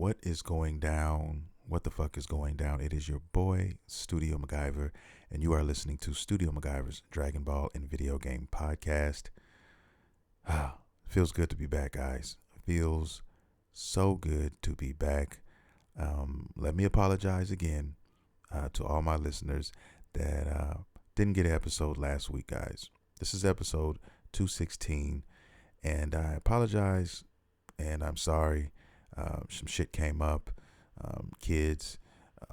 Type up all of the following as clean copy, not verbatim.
What is going down? What the fuck is going down? It is your boy, Studio MacGyver, and you are listening to Studio MacGyver's Dragon Ball and Video Game Podcast. Feels good to be back, guys. Feels so good to be back. Let me apologize again to all my listeners that didn't get an episode last week, guys. This is episode 216, and I apologize, and I'm sorry. Some shit came up, kids,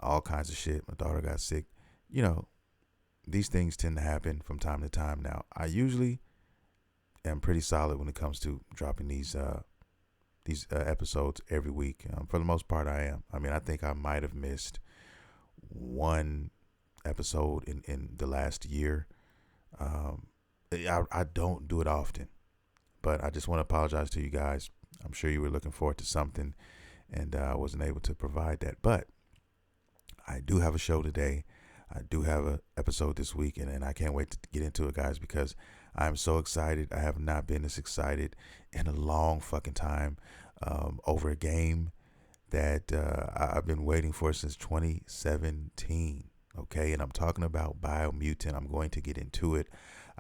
all kinds of shit. My daughter got sick. You know, these things tend to happen from time to time. Now, I usually am pretty solid when it comes to dropping these episodes every week. For the most part, I am. I mean, I think I might have missed one episode in the last year. I don't do it often, but I just want to apologize to you guys. I'm sure you were looking forward to something, and I wasn't able to provide that. But I do have a show today. I do have an episode this week, and I can't wait to get into it, guys, because I'm so excited. I have not been this excited in a long fucking time over a game that I've been waiting for since 2017. Okay, and I'm talking about Biomutant. I'm going to get into it.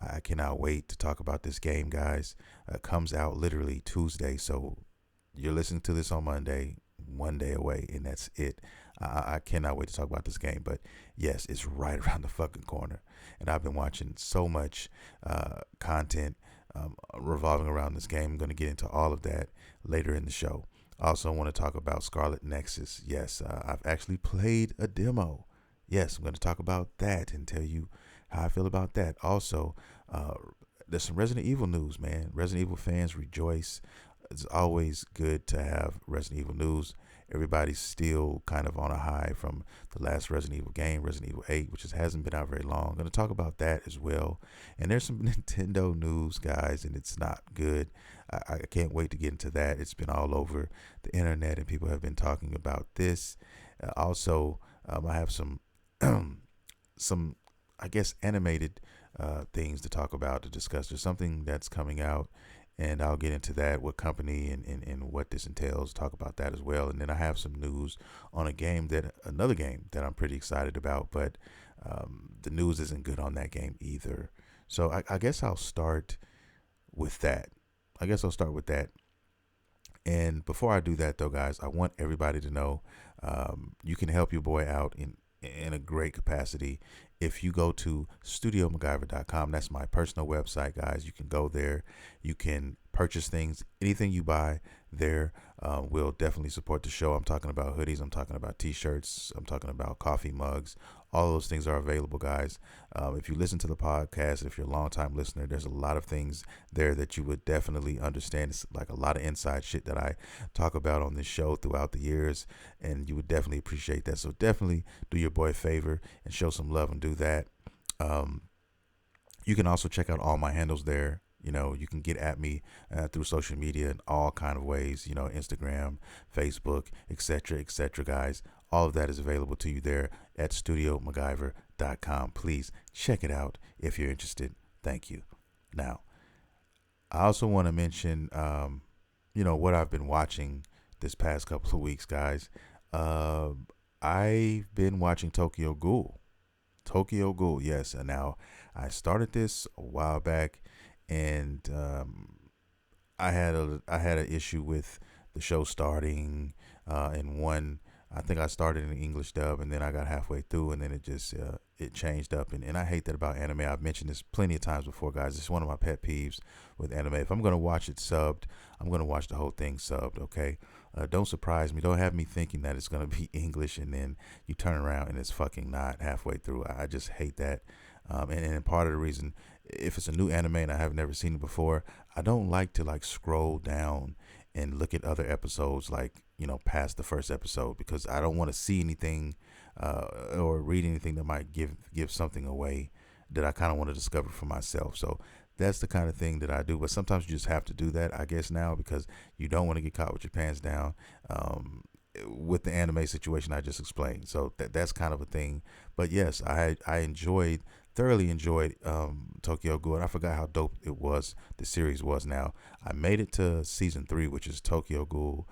I cannot wait to talk about this game, guys. It comes out literally Tuesday, so you're listening to this on Monday, one day away, and that's it. I cannot wait to talk about this game, but yes, it's right around the fucking corner, and I've been watching so much content revolving around this game. I'm going to get into all of that later in the show. I also want to talk about Scarlet Nexus. Yes, I've actually played a demo. Yes, I'm going to talk about that and tell you how I feel about that. Also, there's some Resident Evil news, man. Resident Evil fans rejoice. It's always good to have Resident Evil news. Everybody's still kind of on a high from the last Resident Evil game, Resident Evil 8, which hasn't been out very long. I'm going to talk about that as well. And there's some Nintendo news, guys, and it's not good. I can't wait to get into that. It's been all over the internet, and people have been talking about this. Also, I have some I guess animated things to talk about, to discuss. There's something that's coming out, and I'll get into that, what company and what this entails, talk about that as well. And then I have some news on another game that I'm pretty excited about, but the news isn't good on that game either. So I guess I'll start with that. And before I do that, though, guys, I want everybody to know you can help your boy out in a great capacity if you go to studiomacgyver.com. That's my personal website, guys. You can go there. You can purchase things. Anything you buy there will definitely support the show. I'm talking about hoodies. I'm talking about t-shirts. I'm talking about coffee mugs. All those things are available, guys. If you listen to the podcast, if you're a long-time listener, there's a lot of things there that you would definitely understand. It's like a lot of inside shit that I talk about on this show throughout the years, and you would definitely appreciate that. So definitely do your boy a favor and show some love and do that. You can also check out all my handles there. You know, you can get at me through social media in all kind of ways, you know, Instagram, Facebook, etc., guys. All of that is available to you there at studiomacgyver.com. Please check it out if you're interested. Thank you. Now, I also want to mention, what I've been watching this past couple of weeks, guys. I've been watching Tokyo Ghoul. Yes. And now I started this a while back, and I had an issue with the show starting in one. I think I started in the English dub, and then I got halfway through, and then it just it changed up, and I hate that about anime. I've mentioned this plenty of times before, guys. It's one of my pet peeves with anime. If I'm gonna watch it subbed, I'm gonna watch the whole thing subbed. Okay, don't surprise me. Don't have me thinking that it's gonna be English, and then you turn around and it's fucking not halfway through. I just hate that. And part of the reason, if it's a new anime and I have never seen it before, I don't like to scroll down and look at other episodes past the first episode, because I don't want to see anything or read anything that might give something away that I kind of want to discover for myself. So that's the kind of thing that I do. But sometimes you just have to do that, I guess, now, because you don't want to get caught with your pants down with the anime situation I just explained. So that's kind of a thing. But yes, I thoroughly enjoyed Tokyo Ghoul. And I forgot how dope the series was. Now I made it to season 3, which is Tokyo Ghoul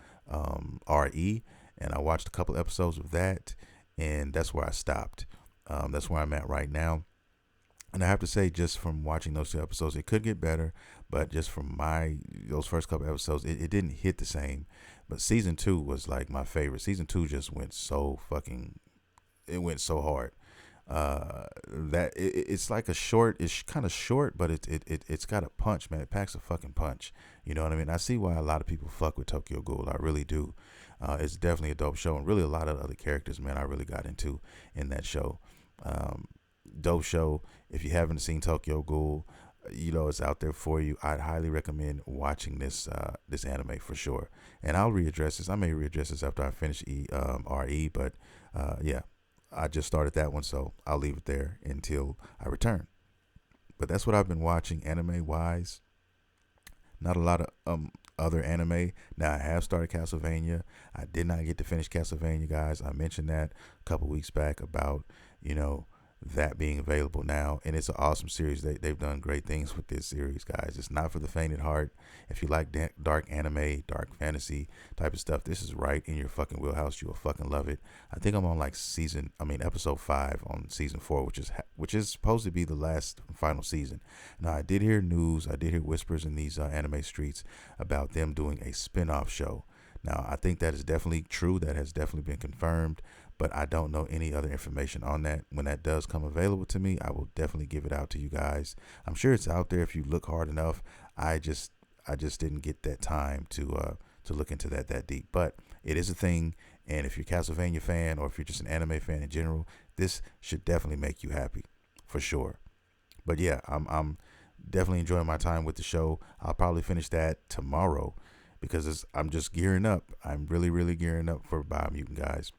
RE, and I watched a couple episodes of that, and that's where I stopped. That's where I'm at right now. And I have to say, just from watching those 2 episodes, it could get better. But just from those first couple episodes, it didn't hit the same. But season 2 was like my favorite. Season 2 just went so fucking, it went so hard. It's like a short. It's kind of short, but it's got a punch, man. It packs a fucking punch. You know what I mean? I see why a lot of people fuck with Tokyo Ghoul. I really do. It's definitely a dope show, and really a lot of other characters, man, I really got into in that show. Dope show. If you haven't seen Tokyo Ghoul, it's out there for you. I'd highly recommend watching this anime for sure. And I'll readdress this. I may readdress this after I finish RE, but yeah, I just started that one, so I'll leave it there until I return. But that's what I've been watching anime wise. Not a lot of other anime. Now I have started Castlevania. I did not get to finish Castlevania, guys. I mentioned that a couple weeks back about that being available now, and it's an awesome series. They've done great things with this series, guys. It's not for the faint at heart. If you like dark anime, dark fantasy type of stuff, this is right in your fucking wheelhouse. You will fucking love it. I think I'm on episode 5 on season 4, which is supposed to be the last final season. Now I did hear news, I did hear whispers in these anime streets about them doing a spin-off show. Now I think that is definitely true. That has definitely been confirmed, but I don't know any other information on that. When that does come available to me, I will definitely give it out to you guys. I'm sure it's out there if you look hard enough. I just didn't get that time to look into that deep, but it is a thing. And if you're a Castlevania fan, or if you're just an anime fan in general, this should definitely make you happy for sure. But yeah, I'm definitely enjoying my time with the show. I'll probably finish that tomorrow because I'm just gearing up. I'm really, really gearing up for Biomutant, guys.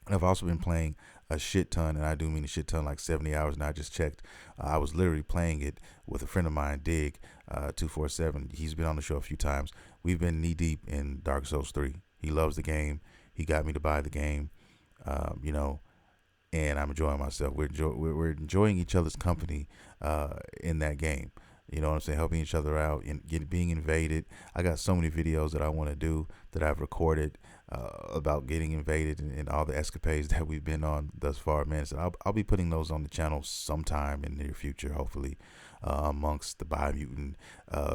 And I've also been playing a shit ton, and I do mean a shit ton, like 70 hours. And I just checked. I was literally playing it with a friend of mine, Dig 247. He's been on the show a few times. We've been knee deep in Dark Souls 3. He loves the game. He got me to buy the game, and I'm enjoying myself. We're enjoying each other's company in that game. You know what I'm saying? Helping each other out and being invaded. I got so many videos that I want to do that I've recorded about getting invaded and all the escapades that we've been on thus far, man. So I'll be putting those on the channel sometime in the near future, hopefully, amongst the Biomutant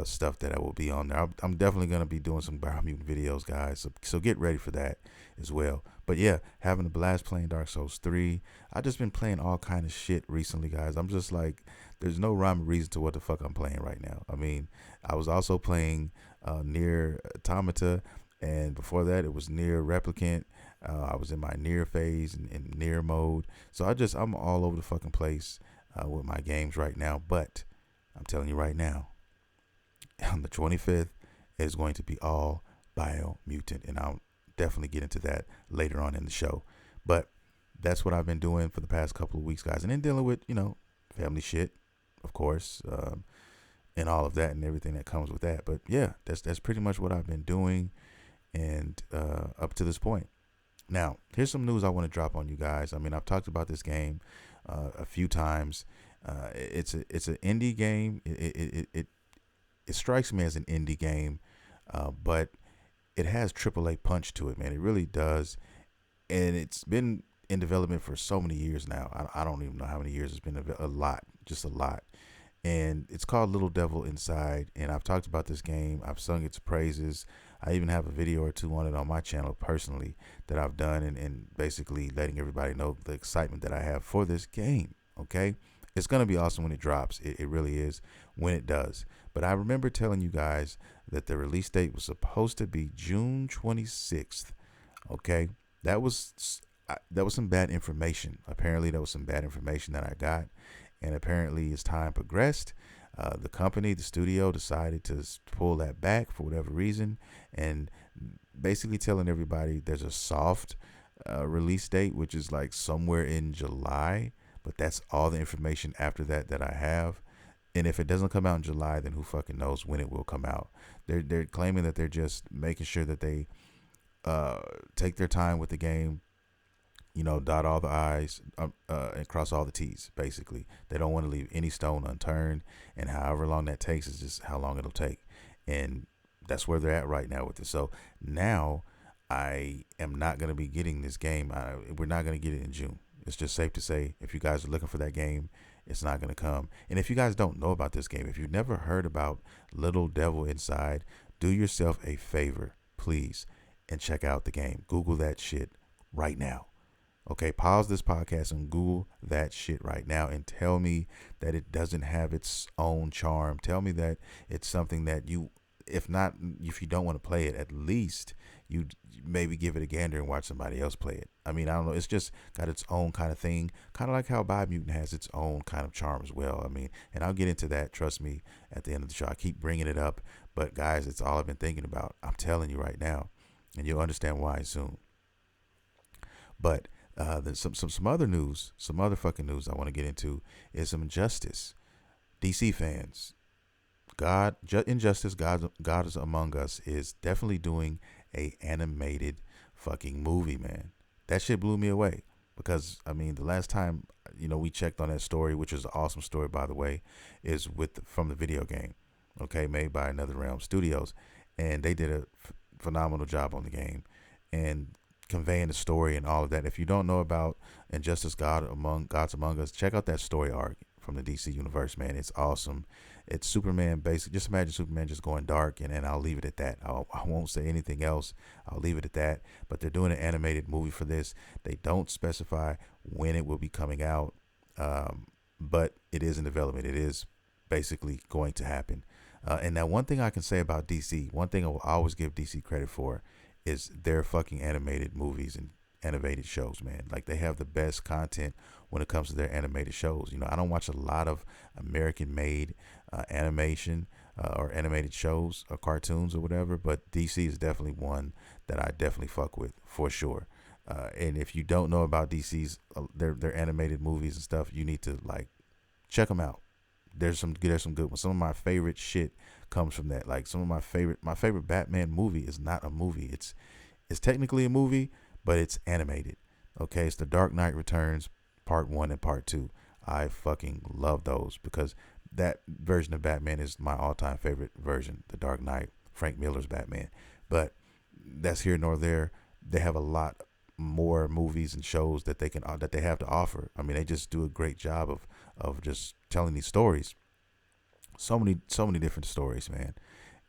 stuff that I will be on there. I'm definitely going to be doing some Biomutant videos, guys. So get ready for that as well. But yeah, having a blast playing Dark Souls 3. I just been playing all kind of shit recently, guys. I'm just like, there's no rhyme or reason to what the fuck I'm playing right now. I mean, I was also playing Nier Automata, and before that it was Nier Replicant. I was in my Nier phase and in Nier mode. So I'm all over the fucking place with my games right now. But I'm telling you right now, on the 25th, it is going to be all Biomutant, and I'll definitely get into that later on in the show. But that's what I've been doing for the past couple of weeks, guys, and then dealing with family shit, of course, and all of that and everything that comes with that. But yeah, that's pretty much what I've been doing, and up to this point. Now, here's some news I want to drop on you guys. I mean, I've talked about this game a few times. It's an indie game. It strikes me as an indie game, but it has AAA punch to it, man. It really does, and it's been in development for so many years now. I don't even know how many years it's been. A lot, just a lot. And it's called Little Devil Inside, and I've talked about this game. I've sung its praises. I even have a video or two on it on my channel personally that I've done, and basically letting everybody know the excitement that I have for this game. Okay, it's gonna be awesome when it drops. It really is when it does. But I remember telling you guys that the release date was supposed to be June 26th. Okay, that was some bad information. Apparently, that was some bad information that I got. And apparently, as time progressed, the company, the studio, decided to pull that back for whatever reason, and basically telling everybody there's a soft release date, which is like somewhere in July. But that's all the information after that I have. And if it doesn't come out in July, then who fucking knows when it will come out? They're claiming that they're just making sure that they take their time with the game. Dot all the I's and cross all the T's, basically. They don't want to leave any stone unturned, and however long that takes is just how long it'll take. And that's where they're at right now with it. So now I am not going to be getting this game. We're not going to get it in June. It's just safe to say, if you guys are looking for that game, it's not going to come. And if you guys don't know about this game, if you've never heard about Little Devil Inside, do yourself a favor, please, and check out the game. Google that shit right now. Okay, pause this podcast and Google that shit right now and tell me that it doesn't have its own charm. Tell me that it's something that you, if you don't want to play it, at least you maybe give it a gander and watch somebody else play it. I mean, I don't know. It's just got its own kind of thing, kind of like how Biomutant has its own kind of charm as well. I mean, and I'll get into that, trust me, at the end of the show. I keep bringing it up, but guys, it's all I've been thinking about. I'm telling you right now, and you'll understand why soon. But there's some other news, some other fucking news I want to get into is some injustice. DC fans, Injustice, God is Among Us is definitely doing a animated fucking movie, man. That shit blew me away because, I mean, the last time, we checked on that story, which is an awesome story, by the way, is from the video game, okay, made by NetherRealm Studios, and they did a phenomenal job on the game and conveying the story and all of that. If you don't know about Injustice, Gods Among Us, check out that story arc from the DC universe, man. It's awesome. It's Superman basic. Just imagine Superman just going dark, and I'll leave it at that. I won't say anything else. I'll leave it at that. But they're doing an animated movie for this. They don't specify when it will be coming out, but it is in development. It is basically going to happen. And now, one thing I can say about DC, one thing I will always give DC credit for, is their fucking animated movies and animated shows, man. Like, they have the best content when it comes to their animated shows. I don't watch a lot of American-made animation or animated shows or cartoons or whatever, but DC is definitely one that I definitely fuck with for sure. And if you don't know about DC's their animated movies and stuff, you need to check them out. There's some good ones. Some of my favorite shit comes from that. Like, some of my favorite Batman movie is not a movie. It's technically a movie, but it's animated. Okay, it's The Dark Knight Returns Part 1 and Part 2. I fucking love those because that version of Batman is my all-time favorite version, The Dark Knight, Frank Miller's Batman. But that's here nor there. They have a lot more movies and shows that they have to offer. I mean, they just do a great job of just telling these stories. So many different stories, man,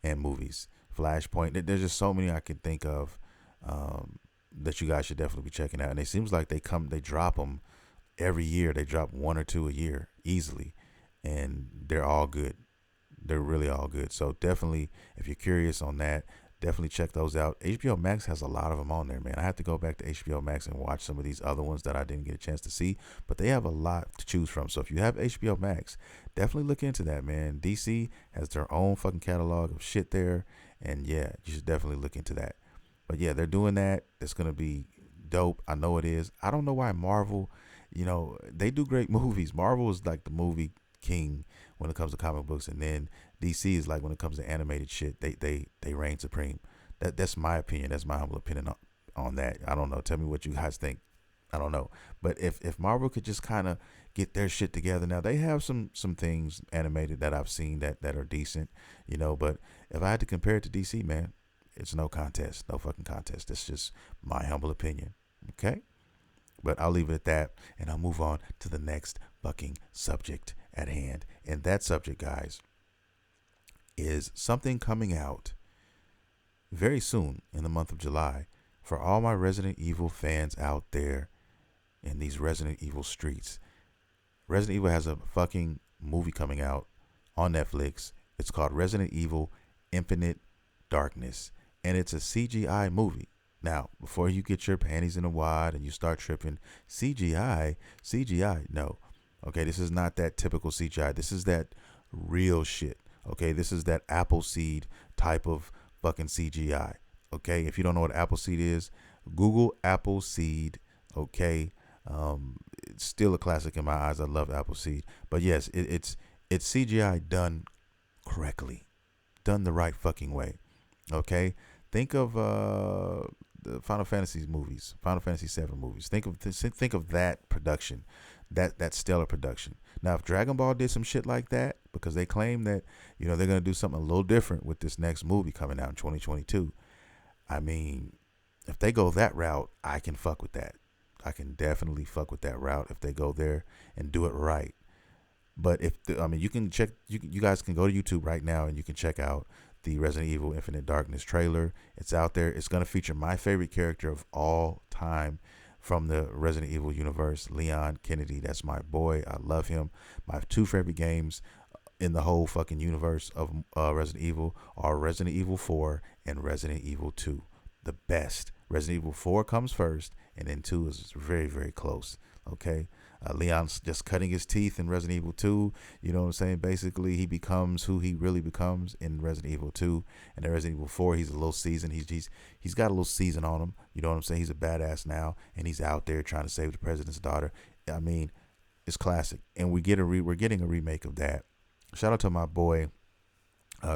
and movies. Flashpoint. There's just so many I can think of that you guys should definitely be checking out. And it seems like they drop them every year. They drop 1 or 2 a year easily, and they're all good. They're really all good. So definitely, if you're curious on that, definitely check those out. HBO Max has a lot of them on there, man. I have to go back to HBO Max and watch some of these other ones that I didn't get a chance to see, but they have a lot to choose from. So if you have HBO Max, definitely look into that, man. DC has their own fucking catalog of shit there, and yeah, you should definitely look into that. But yeah, they're doing that. It's going to be dope. I know it is. I don't know why Marvel, they do great movies. Marvel is like the movie king when it comes to comic books, and then DC is like when it comes to animated shit, they reign supreme. That's my opinion. That's my humble opinion on that. I don't know. Tell me what you guys think. I don't know. But if Marvel could just kind of get their shit together. Now, they have some things animated that I've seen that are decent, but if I had to compare it to DC, man, it's no contest. No fucking contest. That's just my humble opinion. Okay? But I'll leave it at that, and I'll move on to the next fucking subject at hand. And that subject, guys, is something coming out very soon in the month of July for all my Resident Evil fans out there in these Resident Evil streets. Resident Evil has a fucking movie coming out on Netflix. It's called Resident Evil Infinite Darkness, and it's a CGI movie. Now, before you get your panties in a wad and you start tripping, CGI, no. Okay, this is not that typical CGI. This is that real shit. Okay, this is that Appleseed type of fucking CGI. Okay, if you don't know what Appleseed is, Google Appleseed. Okay, it's still a classic in my eyes. I love Appleseed. But yes, it's CGI done correctly, done the right fucking way. Okay, think of the Final Fantasy movies, Final Fantasy 7 movies. Think of that production, that stellar production. Now, if Dragon Ball did some shit like that, because they claim that they're gonna do something a little different with this next movie coming out in 2022. I mean, If they go that route, I can fuck with that. I can definitely fuck with that route if they go there and do it right. But you can check, you guys can go to YouTube right now and you can check out the Resident Evil Infinite Darkness trailer. It's out there. It's going to feature my favorite character of all time from the Resident Evil universe, Leon Kennedy. That's my boy. I love him. My two favorite games in the whole fucking universe of Resident Evil are Resident Evil 4 and Resident Evil 2. The best. Resident Evil 4 comes first, and then 2 is very, very close. Okay? Leon's just cutting his teeth in Resident Evil 2. You know what I'm saying? Basically, he becomes who he really becomes in Resident Evil 2. And in Resident Evil 4, he's a little seasoned. He's got a little season on him. You know what I'm saying? He's a badass now, and he's out there trying to save the president's daughter. I mean, it's classic. And we're getting a remake of that. Shout out to my boy,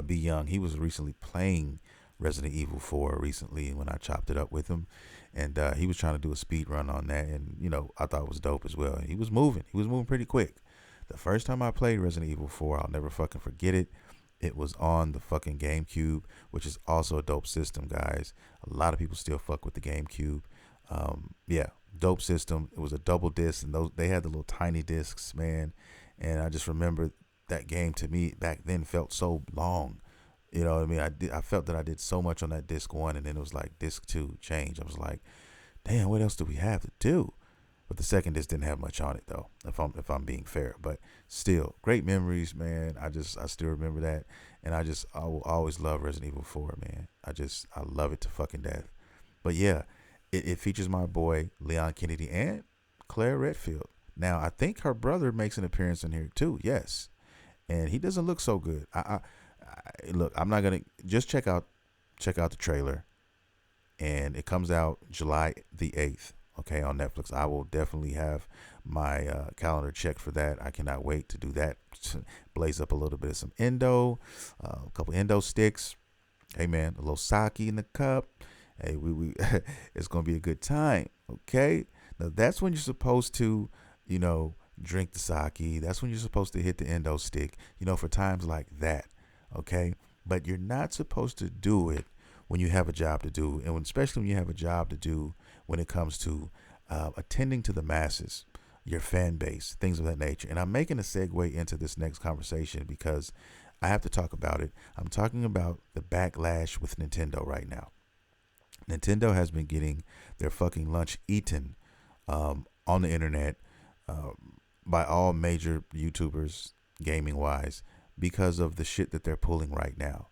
B Young. He was recently playing Resident Evil 4 recently when I chopped it up with him, and he was trying to do a speed run on that, and I thought it was dope as well. He was moving pretty quick. The first time I played Resident Evil 4, I'll never fucking forget it. It was on the fucking GameCube, which is also a dope system, guys. A lot of people still fuck with the GameCube. Yeah, dope system. It was a double disc, and they had the little tiny discs, man. And I just remember that game to me back then felt so long. You know what I mean? I felt that I did so much on that disc 1, and then it was like disc 2 change. I was like, damn, what else do we have to do? But the second disc didn't have much on it, though, if I'm being fair. But still, great memories, man. I still remember that, and I will always love Resident Evil 4, man. I love it to fucking death. But yeah, it features my boy Leon Kennedy and Claire Redfield. Now I think her brother makes an appearance in here too. Yes, and he doesn't look so good. Look, I'm not gonna just check out the trailer, and it comes out July the 8th. Okay, on Netflix. I will definitely have my calendar checked for that. I cannot wait to do that. Blaze up a little bit of some endo, a couple endo sticks. Hey man, a little sake in the cup. Hey, we it's gonna be a good time. Okay, now that's when you're supposed to, drink the sake. That's when you're supposed to hit the endo stick. For times like that. Okay, but you're not supposed to do it when you have a job to do, and especially when you have a job to do when it comes to attending to the masses, your fan base, things of that nature. And I'm making a segue into this next conversation because I have to talk about it. I'm talking about the backlash with Nintendo right now. Nintendo has been getting their fucking lunch eaten on the internet by all major YouTubers, gaming wise, because of the shit that they're pulling right now.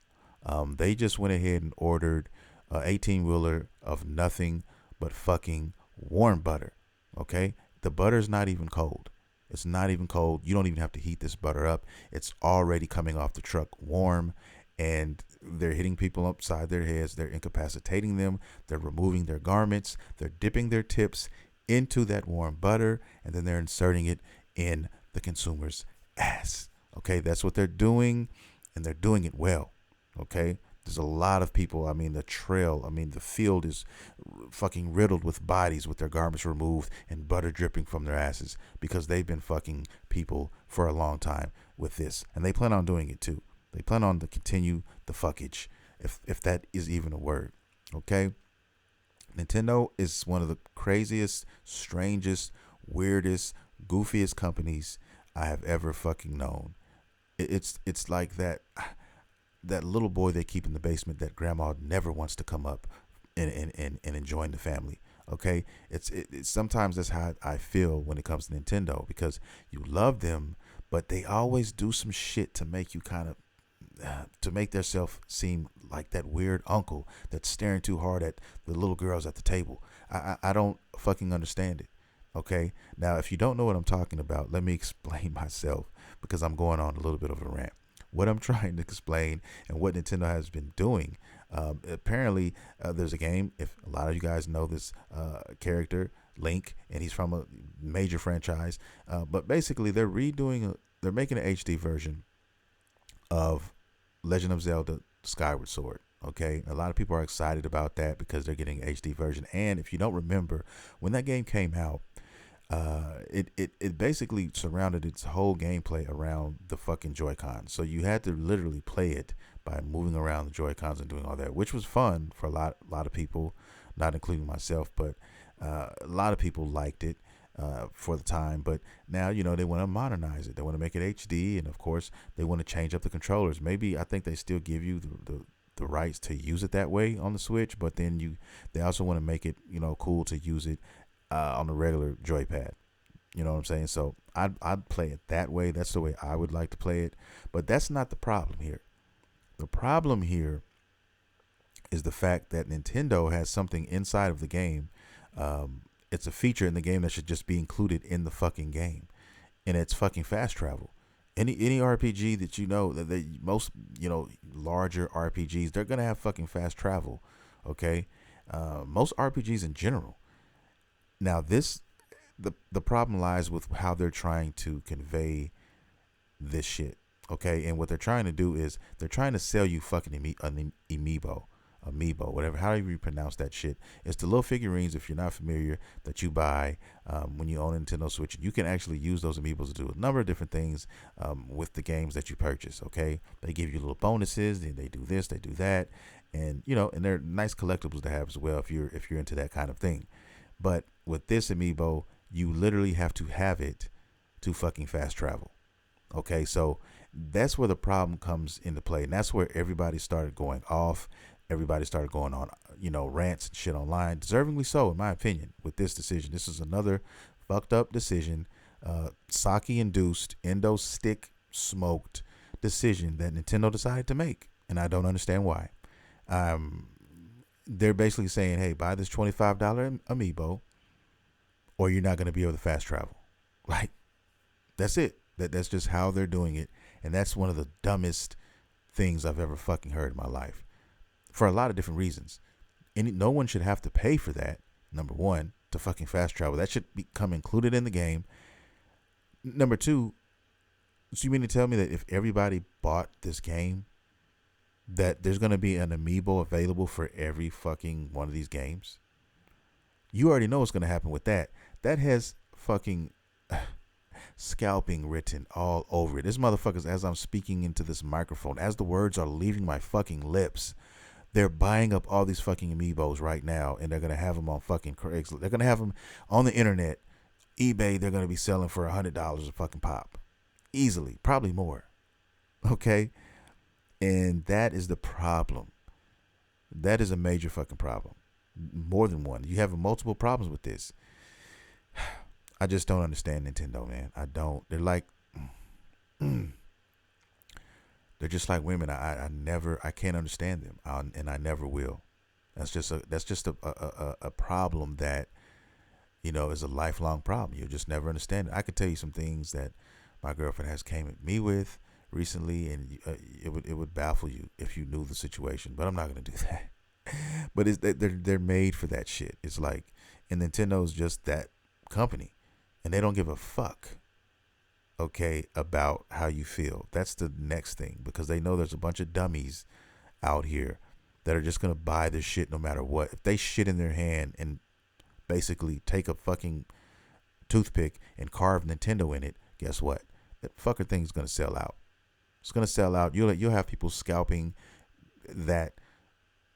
They just went ahead and ordered an 18-wheeler of nothing but fucking warm butter. Okay? The butter's not even cold. It's not even cold. You don't even have to heat this butter up. It's already coming off the truck warm, and they're hitting people upside their heads. They're incapacitating them. They're removing their garments. They're dipping their tips into that warm butter, and then they're inserting it in the consumer's ass. Okay, that's what they're doing, and they're doing it well. Okay, there's a lot of people. The field is fucking riddled with bodies with their garments removed and butter dripping from their asses because they've been fucking people for a long time with this, and they plan on doing it too. They plan on to continue the fuckage, if that is even a word. Okay, Nintendo is one of the craziest, strangest, weirdest, goofiest companies I have ever fucking known. It's like that little boy they keep in the basement that grandma never wants to come up and join the family. Okay, it's sometimes that's how I feel when it comes to Nintendo, because you love them, but they always do some shit to make you kind of to make themselves seem like that weird uncle that's staring too hard at the little girls at the table. I don't fucking understand it. Okay, now if you don't know what I'm talking about, let me explain myself, because I'm going on a little bit of a rant. What I'm trying to explain and what Nintendo has been doing, apparently there's a game, if a lot of you guys know this character, Link, and he's from a major franchise, but basically they're making an HD version of Legend of Zelda Skyward Sword. Okay, a lot of people are excited about that because they're getting an HD version. And if you don't remember, when that game came out, it basically surrounded its whole gameplay around the fucking Joy-Cons. So you had to literally play it by moving around the Joy-Cons and doing all that, which was fun for a lot of people. not including myself, but a lot of people liked it for the time. But now, they want to modernize it. They want to make it HD, and of course, they want to change up the controllers. Maybe I think they still give you the rights to use it that way on the Switch, but then they also want to make it cool to use it on the regular joypad. You know what I'm saying? So I'd play it that way. That's the way I would like to play it. But that's not the problem here. The problem here is the fact that Nintendo has something inside of the game. It's a feature in the game that should just be included in the fucking game, and it's fucking fast travel. Any RPG that most larger RPGs, they're gonna have fucking fast travel. Okay, most RPGs in general. Now the problem lies with how they're trying to convey this shit. Okay, and what they're trying to do is they're trying to sell you fucking amiibo, whatever, however you pronounce that shit. It's the little figurines, if you're not familiar, that you buy when you own a Nintendo Switch. You can actually use those amiibos to do a number of different things with the games that you purchase. Okay, they give you little bonuses, and they do this, they do that, and and they're nice collectibles to have as well if you're into that kind of thing. But with this amiibo, you literally have to have it to fucking fast travel. Okay, so that's where the problem comes into play, and that's where everybody started going off. Everybody started going on, rants and shit online, deservingly so, in my opinion, with this decision. This is another fucked up decision, sake-induced, endo-stick smoked decision that Nintendo decided to make, and I don't understand why. They're basically saying, hey, buy this $25 amiibo, or you're not going to be able to fast travel. Like, that's it. That's just how they're doing it, and that's one of the dumbest things I've ever fucking heard in my life, for a lot of different reasons. No one should have to pay for that, number one, to fucking fast travel. That should become included in the game. Number two, so you mean to tell me that if everybody bought this game, that there's going to be an amiibo available for every fucking one of these games? You already know what's going to happen with that. That has fucking scalping written all over it. This motherfuckers, as I'm speaking into this microphone, as the words are leaving my fucking lips, they're buying up all these fucking amiibos right now, and they're going to have them on fucking Craigslist. They're going to have them on the internet. eBay, they're going to be selling for $100 a fucking pop. Easily. Probably more. Okay? And that is the problem. That is a major fucking problem. More than one. You have multiple problems with this. I just don't understand Nintendo, man. I don't. They're like... They're just like women. I can't understand them, and I never will. That's just a problem that, is a lifelong problem. You'll just never understand it. I could tell you some things that my girlfriend has came at me with recently, and it would baffle you if you knew the situation. But I'm not gonna do that. But they're made for that shit. It's like, and Nintendo's just that company, and they don't give a fuck. Okay, about how you feel. That's the next thing, because they know there's a bunch of dummies out here that are just gonna buy this shit no matter what. If they shit in their hand and basically take a fucking toothpick and carve Nintendo in it, guess what? That fucker thing's gonna sell out. It's gonna sell out. You'll have people scalping that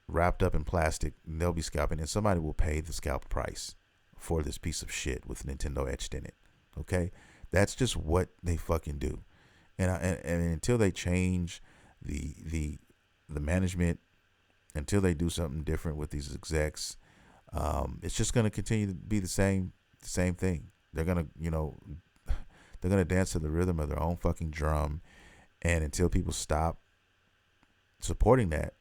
wrapped up in plastic, and they'll be scalping, and somebody will pay the scalp price for this piece of shit with Nintendo etched in it. Okay? That's just what they fucking do, and until they change the management, until they do something different with these execs, it's just gonna continue to be the same thing. They're gonna dance to the rhythm of their own fucking drum, and until people stop supporting that,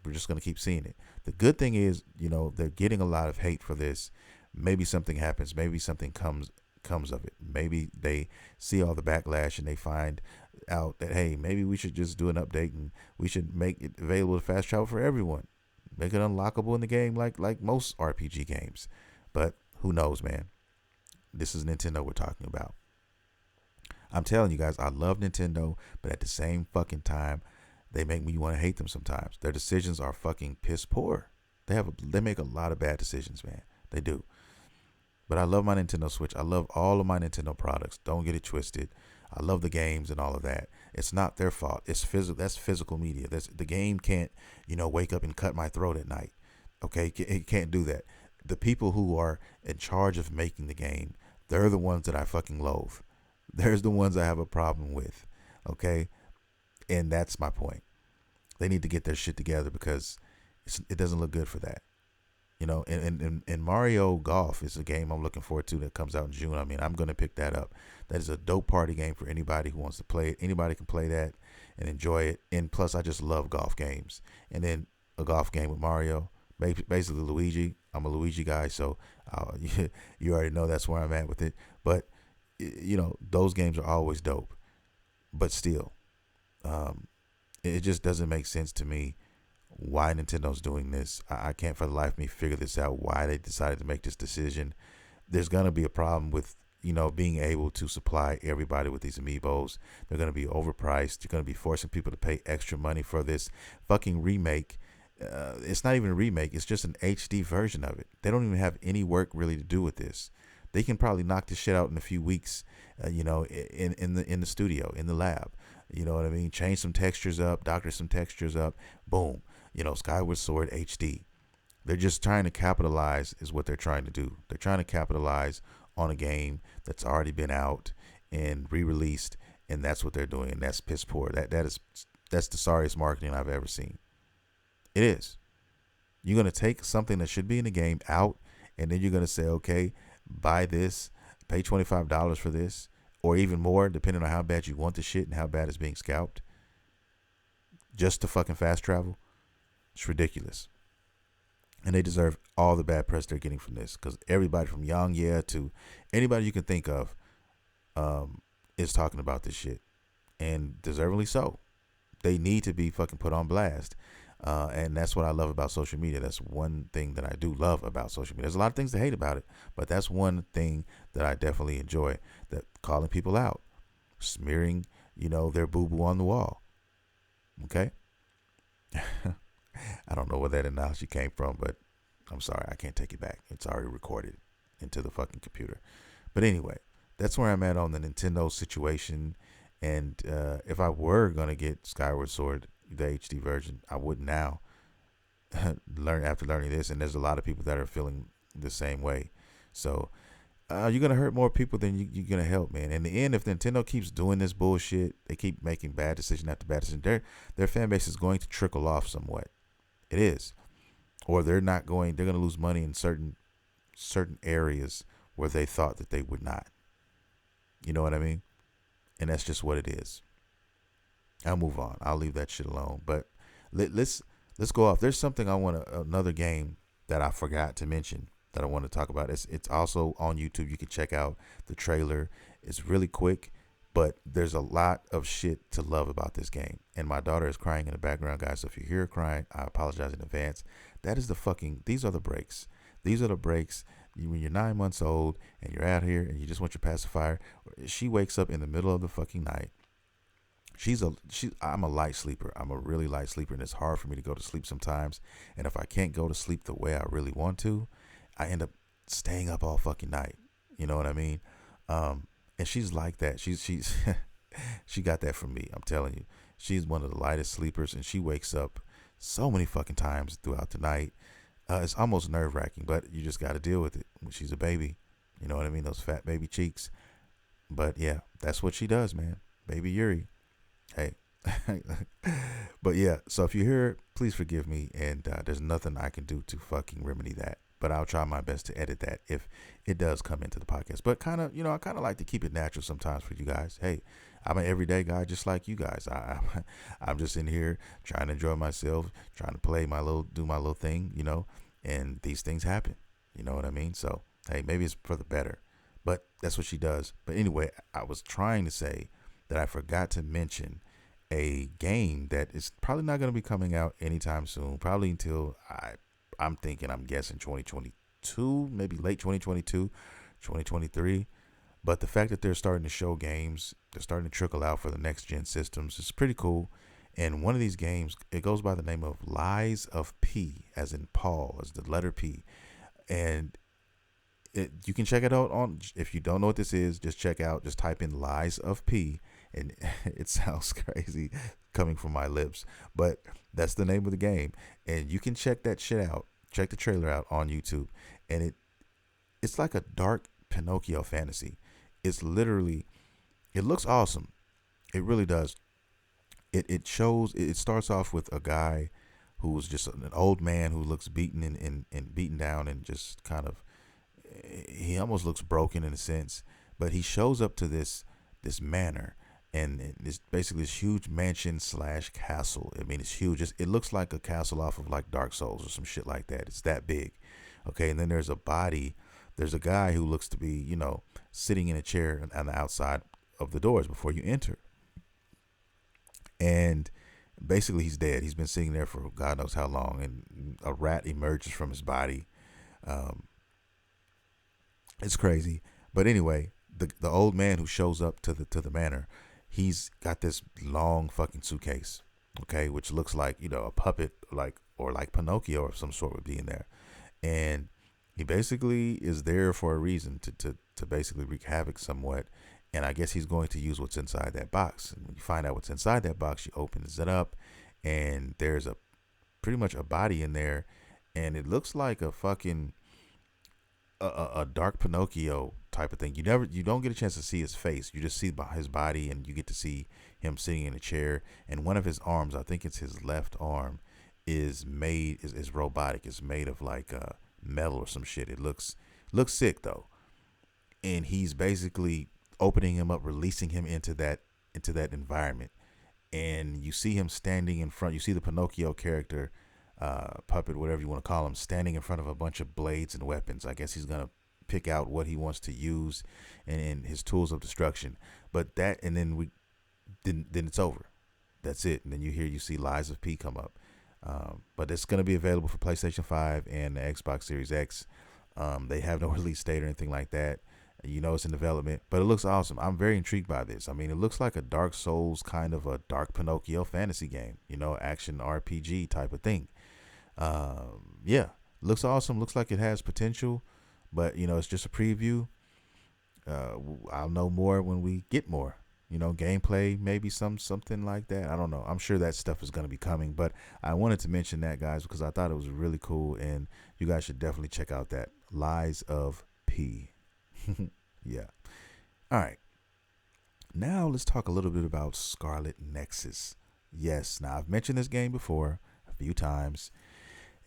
we're just gonna keep seeing it. The good thing is, they're getting a lot of hate for this. Maybe something happens. Maybe something comes of it. Maybe they see all the backlash and they find out that, hey, maybe we should just do an update and we should make it available to fast travel for everyone. Make it unlockable in the game like most RPG games. But who knows, man? This is Nintendo we're talking about. I'm telling you guys, I love Nintendo, but at the same fucking time, they make me want to hate them sometimes. Their decisions are fucking piss poor. They make a lot of bad decisions, man. They do. But I love my Nintendo Switch. I love all of my Nintendo products. Don't get it twisted. I love the games and all of that. It's not their fault. It's physical. That's physical media. The game can't, wake up and cut my throat at night. Okay, it can't do that. The people who are in charge of making the game, they're the ones that I fucking loathe. There's the ones I have a problem with. Okay, and that's my point. They need to get their shit together because it doesn't look good for that. And Mario Golf is a game I'm looking forward to that comes out in June. I mean, I'm going to pick that up. That is a dope party game for anybody who wants to play it. Anybody can play that and enjoy it. And plus, I just love golf games. And then a golf game with Mario, basically Luigi. I'm a Luigi guy, so you already know that's where I'm at with it. But, those games are always dope. But still, um, it just doesn't make sense to me why Nintendo's doing this. I can't for the life of me figure this out, why they decided to make this decision. There's going to be a problem with, being able to supply everybody with these amiibos. They're going to be overpriced. You're going to be forcing people to pay extra money for this fucking remake. It's not even a remake. It's just an HD version of it. They don't even have any work really to do with this. They can probably knock this shit out in a few weeks, in the studio, in the lab. You know what I mean? Change some textures up, doctor some textures up, boom. Skyward Sword HD. They're just trying to capitalize is what they're trying to do. They're trying to capitalize on a game that's already been out and re-released, and that's what they're doing, and that's piss poor. That's the sorriest marketing I've ever seen. It is. You're going to take something that should be in the game out, and then you're going to say, okay, buy this, pay $25 for this, or even more, depending on how bad you want the shit and how bad it's being scalped, just to fucking fast travel. It's ridiculous. And they deserve all the bad press they're getting from this, because everybody from Yang Ye to anybody you can think of is talking about this shit. And deservedly so. They need to be fucking put on blast. And that's what I love about social media. That's one thing that I do love about social media. There's a lot of things to hate about it, but that's one thing that I definitely enjoy. That calling people out, smearing, their boo-boo on the wall. Okay? I don't know where that analogy came from, but I'm sorry, I can't take it back. It's already recorded into the fucking computer. But anyway, that's where I'm at on the Nintendo situation. And if I were going to get Skyward Sword, the HD version, I would now after learning this. And there's a lot of people that are feeling the same way. So you're going to hurt more people than you're going to help, man. In the end, if Nintendo keeps doing this bullshit, they keep making bad decision after bad decision, their fan base is going to trickle off somewhat. It is. Or they're going to lose money in certain areas where they thought that they would not. You know what I mean? And that's just what it is. I'll move on. I'll leave that shit alone. But let's go off. There's something another game that I forgot to mention that I want to talk about. It's also on YouTube. You can check out the trailer. It's really quick, but there's a lot of shit to love about this game. And my daughter is crying in the background, guys. So if you hear her crying, I apologize in advance. These are the breaks. These are the breaks when you're 9 months old and you're out here and you just want your pacifier. She wakes up in the middle of the fucking night. I'm a light sleeper. I'm a really light sleeper, and it's hard for me to go to sleep sometimes. And if I can't go to sleep the way I really want to, I end up staying up all fucking night. You know what I mean? And she's like that. She's she got that from me. I'm telling you. She's one of the lightest sleepers, and she wakes up so many fucking times throughout the night. It's almost nerve-wracking, but you just got to deal with it when she's a baby. You know what I mean? Those fat baby cheeks. But yeah, that's what she does, man. Baby Yuri. Hey. But yeah, so if you hear it, please forgive me, and there's nothing I can do to fucking remedy that. But I'll try my best to edit that if it does come into the podcast. But kind of, I kind of like to keep it natural sometimes for you guys. Hey, I'm an everyday guy just like you guys. I'm just in here trying to enjoy myself, trying to do my little thing, and these things happen. You know what I mean? So, hey, maybe it's for the better. But that's what she does. But anyway, I was trying to say that I forgot to mention a game that is probably not going to be coming out anytime soon, probably until I'm guessing 2022, maybe late 2022, 2023. But the fact that they're starting to show games, they're starting to trickle out for the next gen systems, is pretty cool. And one of these games, it goes by the name of Lies of P, as in Paul, as the letter P. And you can check it out if you don't know what this is, just type in Lies of P. And it sounds crazy coming from my lips, but that's the name of the game. And you can check that shit out. check the trailer out on YouTube, and it's like a dark Pinocchio fantasy. It's literally, it looks awesome. It really does. It starts off with a guy who's just an old man who looks beaten and beaten down, and just kind of, he almost looks broken in a sense. But he shows up to this manor, and it's basically this huge mansion slash castle. I mean, it's huge. It looks like a castle off of like Dark Souls or some shit like that. It's that big. Okay, and then there's a body. There's a guy who looks to be, sitting in a chair on the outside of the doors before you enter. And basically, he's dead. He's been sitting there for God knows how long, and a rat emerges from his body. It's crazy. But anyway, the old man who shows up to the manor, he's got this long fucking suitcase, okay, which looks like, a puppet, or like Pinocchio or some sort would be in there. And he basically is there for a reason, to basically wreak havoc somewhat. And I guess he's going to use what's inside that box. And when you find out what's inside that box, you opens it up, and there's pretty much a body in there, and it looks like a fucking a dark Pinocchio type of thing. You don't get a chance to see his face. You just see his body, and you get to see him sitting in a chair. And one of his arms, I think it's his left arm, is robotic. It's made of like metal or some shit. It looks sick though. And he's basically opening him up, releasing him into that environment. And you see him standing in front. You see the Pinocchio character, puppet, whatever you want to call him, standing in front of a bunch of blades and weapons. I guess he's gonna pick out what he wants to use and his tools of destruction. But then it's over. That's it. And then you see Lies of P come up. But it's gonna be available for PlayStation 5 and the Xbox Series X. They have no release date or anything like that. It's in development, but it looks awesome. I'm very intrigued by this. I mean, it looks like a Dark Souls kind of a dark Pinocchio fantasy game, action RPG type of thing. Yeah, looks awesome. Looks like it has potential, but it's just a preview. I'll know more when we get more. Gameplay, maybe something like that. I don't know. I'm sure that stuff is going to be coming, but I wanted to mention that, guys, because I thought it was really cool, and you guys should definitely check out that Lies of P. Yeah. All right. Now let's talk a little bit about Scarlet Nexus. Yes. Now I've mentioned this game before a few times,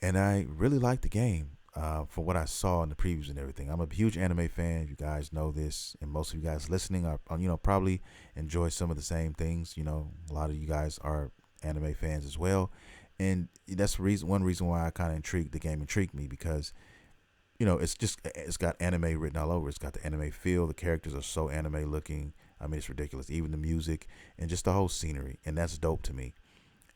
and I really like the game. From what I saw in the previews and everything. I'm a huge anime fan. You guys know this, and most of you guys listening are, probably enjoy some of the same things. A lot of you guys are anime fans as well, and that's one reason why the game intrigued me, because it's got anime written all over. It's got the anime feel. The characters are so anime looking. I mean, it's ridiculous. Even the music and just the whole scenery, and that's dope to me.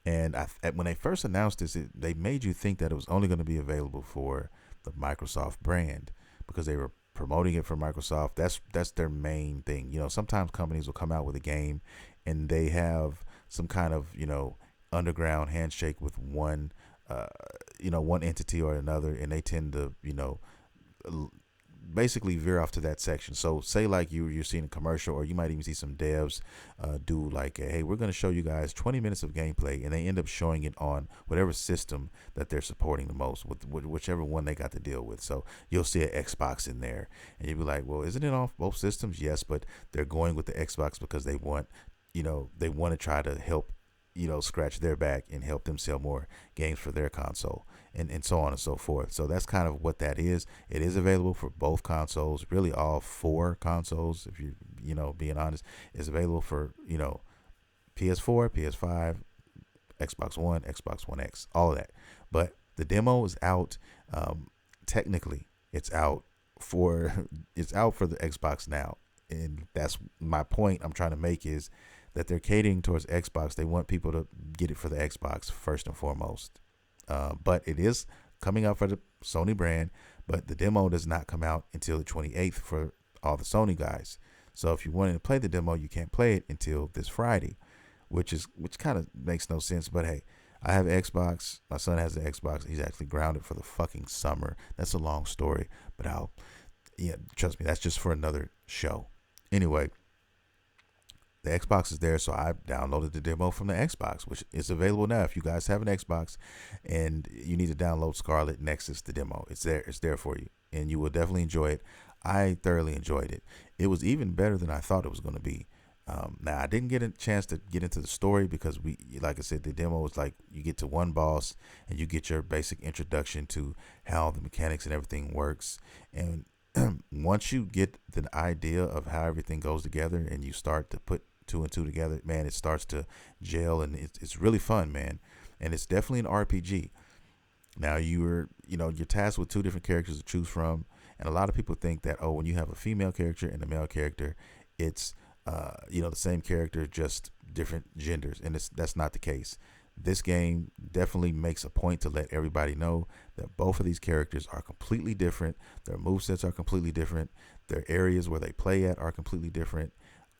And when they first announced this, they made you think that it was only going to be available for the Microsoft brand, because they were promoting it for Microsoft. That's their main thing. Sometimes companies will come out with a game, and they have some kind of underground handshake with one entity or another, and they tend to basically veer off to that section. So say like you're seeing a commercial, or you might even see some devs do like, hey, we're going to show you guys 20 minutes of gameplay, and they end up showing it on whatever system that they're supporting the most, with whichever one they got to deal with. So you'll see an Xbox in there, and you'll be like, well, isn't it on both systems? Yes, but they're going with the Xbox because they want to try to help scratch their back and help them sell more games for their console, and so on and so forth. So that's kind of what that is. It is available for both consoles, really all four consoles. If you being honest, it's available for PS4, PS5, Xbox One, Xbox One X, all of that. But the demo is out. Technically, it's out for the Xbox now, and that's my point I'm trying to make, is that they're catering towards Xbox. They want people to get it for the Xbox first and foremost. But it is coming out for the Sony brand, but the demo does not come out until the 28th for all the Sony guys. So if you wanted to play the demo, you can't play it until this Friday, which kind of makes no sense. But hey, I have an Xbox. My son has an Xbox. He's actually grounded for the fucking summer. That's a long story, but trust me, that's just for another show. Anyway, the Xbox is there, so I downloaded the demo from the Xbox, which is available now. If you guys have an Xbox and you need to download Scarlet Nexus, the demo, it's there. It's there for you, and you will definitely enjoy it. I thoroughly enjoyed it. It was even better than I thought it was going to be. Now I didn't get a chance to get into the story because like I said, the demo was like you get to one boss and you get your basic introduction to how the mechanics and everything works. And once you get the idea of how everything goes together and you start to put two and two together, man, it starts to gel and it's really fun, man. And it's definitely an RPG. Now you're tasked with two different characters to choose from, and a lot of people think that when you have a female character and a male character, it's the same character, just different genders, and that's not the case. This game definitely makes a point to let everybody know that both of these characters are completely different. Their movesets are completely different. Their areas where they play at are completely different.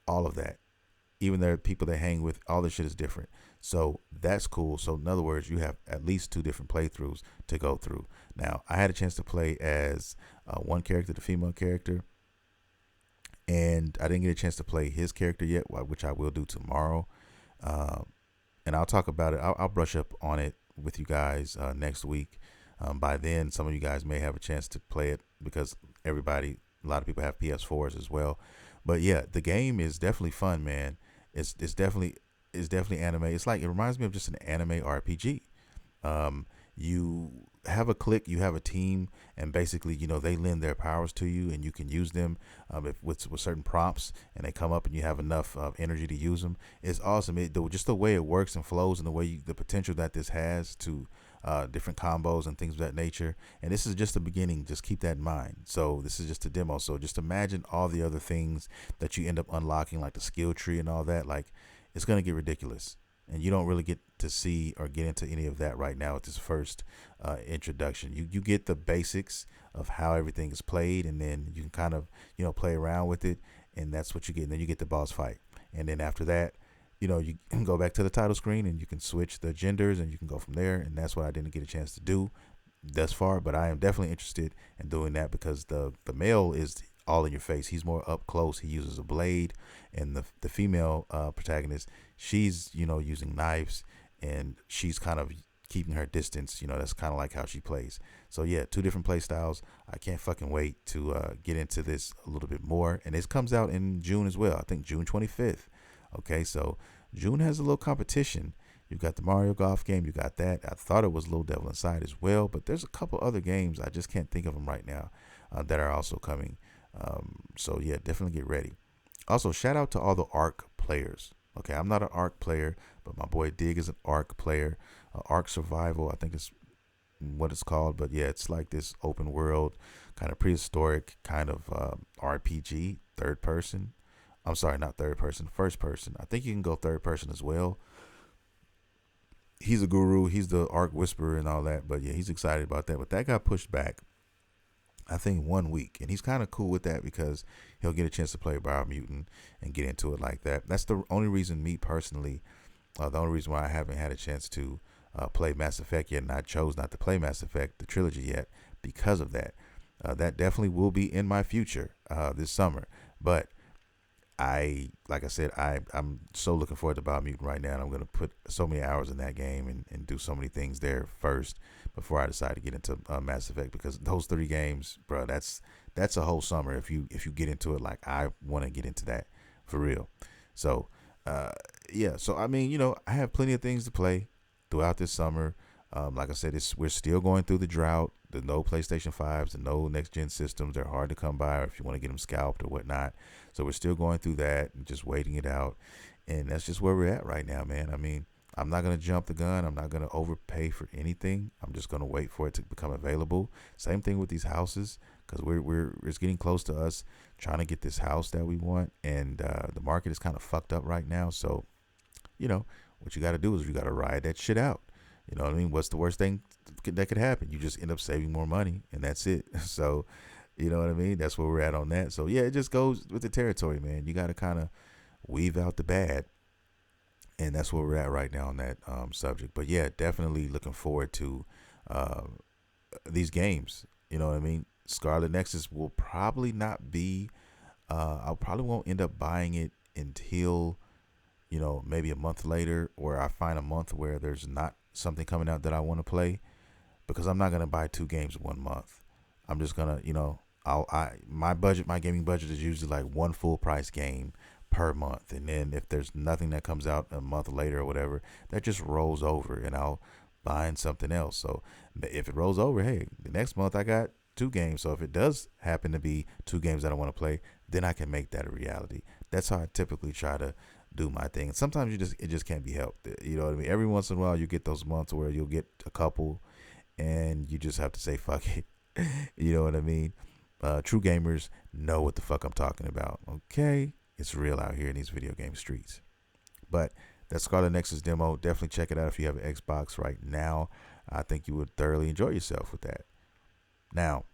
All of that. Even their people they hang with, all this shit is different. So that's cool. So in other words, you have at least two different playthroughs to go through. Now, I had a chance to play as one character, the female character, and I didn't get a chance to play his character yet, which I will do tomorrow. And I'll talk about it. I'll brush up on it with you guys next week. By then, some of you guys may have a chance to play it because a lot of people have PS4s as well. But yeah, the game is definitely fun, man. It's definitely anime. It reminds me of just an anime RPG. You have a clique, you have a team, and basically, they lend their powers to you, and you can use them with certain prompts, and they come up, and you have enough energy to use them. It's awesome. Just the way it works and flows, and the potential that this has to different combos and things of that nature. And this is just the beginning. Just keep that in mind. So this is just a demo. So just imagine all the other things that you end up unlocking, like the skill tree and all that. Like, it's gonna get ridiculous. And you don't really get to see or get into any of that right now with this first introduction. You get the basics of how everything is played, and then you can kind of play around with it, and that's what you get. And then you get the boss fight, and then after that, you can go back to the title screen, and you can switch the genders, and you can go from there. And that's what I didn't get a chance to do thus far, but I am definitely interested in doing that because the male is all in your face. He's more up close. He uses a blade, and the female protagonist, she's using knives, and she's kind of keeping her distance. That's kind of like how she plays. So yeah, two different play styles. I can't fucking wait to get into this a little bit more. And this comes out in June as well. I think June 25th. Okay, so June has a little competition. You've got the Mario Golf game. You got that. I thought it was Little Devil Inside as well, but there's a couple other games. I just can't think of them right now that are also coming. So yeah, definitely get ready. Also, shout out to all the Ark players. Okay, I'm not an Ark player, but my boy Dig is an Ark player. Ark Survival, I think is what it's called. But yeah, it's like this open world, kind of prehistoric kind of RPG, third person. I'm sorry, not third person, first person. I think you can go third person as well. He's a guru. He's the Ark Whisperer and all that. But yeah, he's excited about that. But that got pushed back, I think, 1 week, and he's kind of cool with that because he'll get a chance to play Biomutant and get into it like that. That's the only reason, me personally, the only reason why I haven't had a chance to play Mass Effect yet, and I chose not to play Mass Effect, the trilogy, yet because of that. That definitely will be in my future this summer, but like I said, I'm so looking forward to Biomutant right now, and I'm going to put so many hours in that game and do so many things there first before I decide to get into Mass Effect, because those 3 games, bro, that's a whole summer if you get into it. Like, I want to get into that for real. So yeah, so I mean, I have plenty of things to play throughout this summer. Like I said, we're still going through the drought. The no PlayStation 5s, the no next gen systems. They're hard to come by, or if you want to get them scalped or whatnot. So we're still going through that and just waiting it out. And that's just where we're at right now, man. I mean, I'm not going to jump the gun. I'm not going to overpay for anything. I'm just going to wait for it to become available. Same thing with these houses, because it's getting close to us trying to get this house that we want. And the market is kind of fucked up right now. So, what you got to do is you got to ride that shit out. You know what I mean? What's the worst thing that could happen? You just end up saving more money, and that's it. So, you know what I mean? That's where we're at on that. So, yeah, it just goes with the territory, man. You got to kind of weave out the bad, and that's where we're at right now on that subject. But, yeah, definitely looking forward to these games. You know what I mean? Scarlet Nexus will probably not be I probably won't end up buying it until maybe a month later, or I find a month where there's not something coming out that I want to play, because I'm not gonna buy 2 games in 1 month. I'm just gonna, my gaming budget is usually like one full price game per month, and then if there's nothing that comes out a month later or whatever, that just rolls over, and I'll buying something else. So if it rolls over, hey, the next month I got 2 games. So if it does happen to be 2 games that I want to play, then I can make that a reality. That's how I typically try to do my thing. And sometimes it just can't be helped. You know what I mean? Every once in a while you get those months where you'll get a couple and you just have to say fuck it. You know what I mean? True gamers know what the fuck I'm talking about. Okay? It's real out here in these video game streets. But that Scarlet Nexus demo, definitely check it out if you have an Xbox right now. I think you would thoroughly enjoy yourself with that. Now,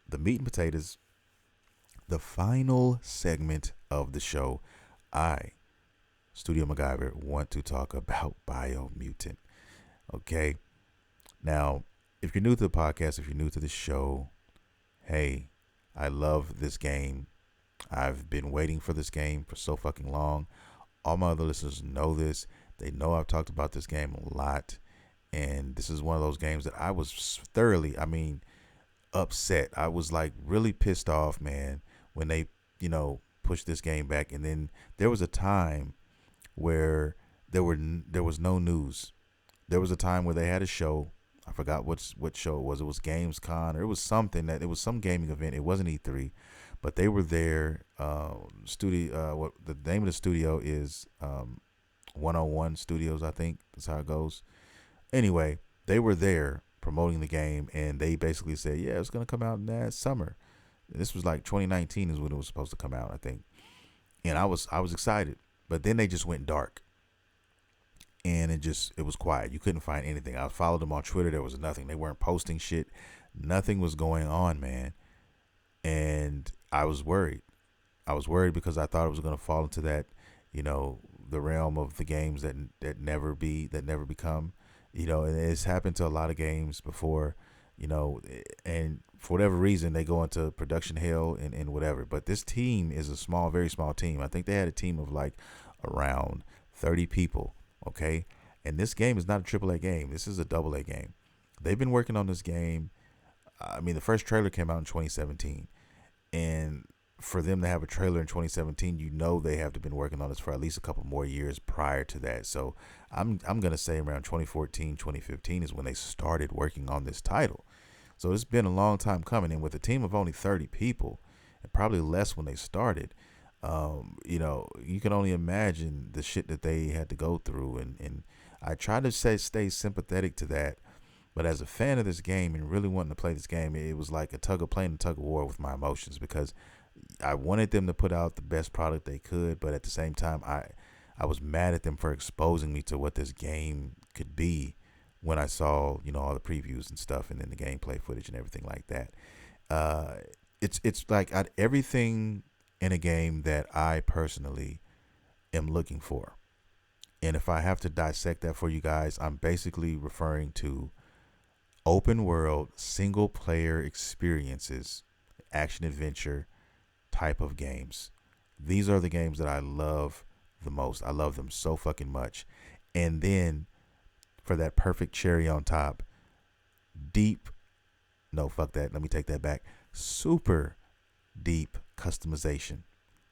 the meat and potatoes, the final segment of the show, Studio MacGyver, want to talk about Biomutant. Okay? Now, if you're new to the podcast, if you're new to the show, hey, I love this game. I've been waiting for this game for so fucking long. All my other listeners know this. They know I've talked about this game a lot. And this is one of those games that I was thoroughly, upset. I was like really pissed off, man, when they, pushed this game back. And then there was a time where there was no news. There was a time where they had a show. I forgot what show it was. It was Gamescom, or it was something it was some gaming event. It wasn't E3, but they were there. What the name of the studio is 101 Studios, I think that's how it goes. Anyway, they were there promoting the game, and they basically said, yeah, it's gonna come out in that summer. This was like 2019 is when it was supposed to come out, I think. And I was excited, but then they just went dark. And it was quiet. You couldn't find anything. I followed them on Twitter. There was nothing. They weren't posting shit. Nothing was going on, man. And I was worried. I was worried because I thought it was going to fall into that, the realm of the games that never become, and it's happened to a lot of games before, and for whatever reason they go into production hell and whatever. But this team is a small, very small team. I think they had a team of like around 30 people. Okay, and this game is not a AAA game. This is a AA game. They've been working on this game. The first trailer came out in 2017, and for them to have a trailer in 2017, they have to been working on this for at least a couple more years prior to that. So I'm gonna say around 2014, 2015 is when they started working on this title. So it's been a long time coming, and with a team of only 30 people, and probably less when they started. You can only imagine the shit that they had to go through. And I try to stay sympathetic to that. But as a fan of this game and really wanting to play this game, it was like playing a tug of war with my emotions, because I wanted them to put out the best product they could. But at the same time, I was mad at them for exposing me to what this game could be when I saw, all the previews and stuff, and then the gameplay footage and everything like that. It's like everything in a game that I personally am looking for. And if I have to dissect that for you guys, I'm basically referring to open world, single player experiences, action adventure type of games. These are the games that I love the most. I love them so fucking much. And then for that perfect cherry on top, let me take that back. Super deep customization.